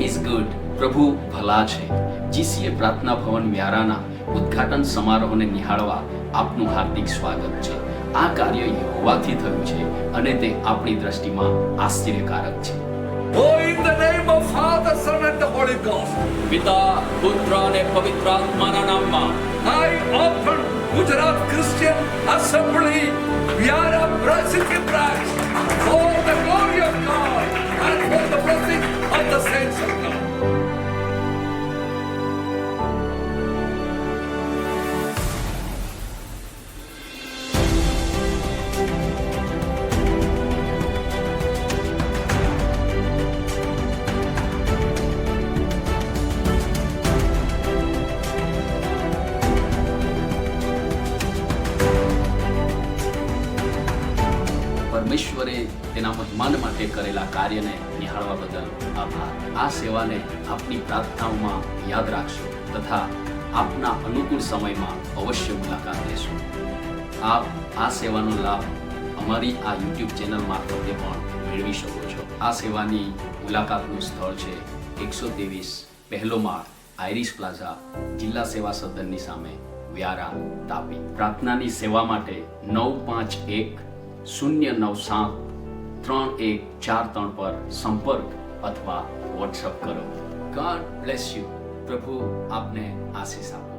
Is good, પ્રભુ ભલા છે. જીસીએ પ્રાર્થના ભવન વ્યારાના ઉદ્ઘાટન સમારોહને નિહાળવા આપનું હાર્દિક સ્વાગત છે. આ કાર્ય યહોવાથી થયું છે અને તે આપણી દ્રષ્ટિમાં આશ્ચર્યકારક છે. Oh, in the name of Father, Son and the Holy Ghost, પિતા, પુત્ર અને પવિત્ર આત્માના નામમાં I open Gujarat Christian Assembly, Viara Brazil branch, for the glory of God and for the blessing of the saints of God. પરમેશ્વરે તેના મહેમાન માટે કરેલા કાર્યને નિહાળવા બદલ આભાર. આ સેવાને આપની પ્રાર્થનાઓમાં યાદ રાખશો તથા આપના અનુકૂળ સમયમાં અવશ્ય મુલાકાત લેશો. આપ આ સેવાનો લાભ અમારી આ યુટ્યુબ ચેનલ મારફતે પણ મેળવી શકો છો. આ સેવાની મુલાકાતનું સ્થળ છે 123 પહેલો માળ, આઇરિશ પ્લાઝા, જિલ્લા સેવા સદનની સામે, વ્યારા, તાપી. પ્રાર્થનાની સેવા માટે 951-097-3143 પર સંપર્ક અથવા વોટ્સઅપ કરો. God bless you. પ્રભુ આપને આશીષ આપે.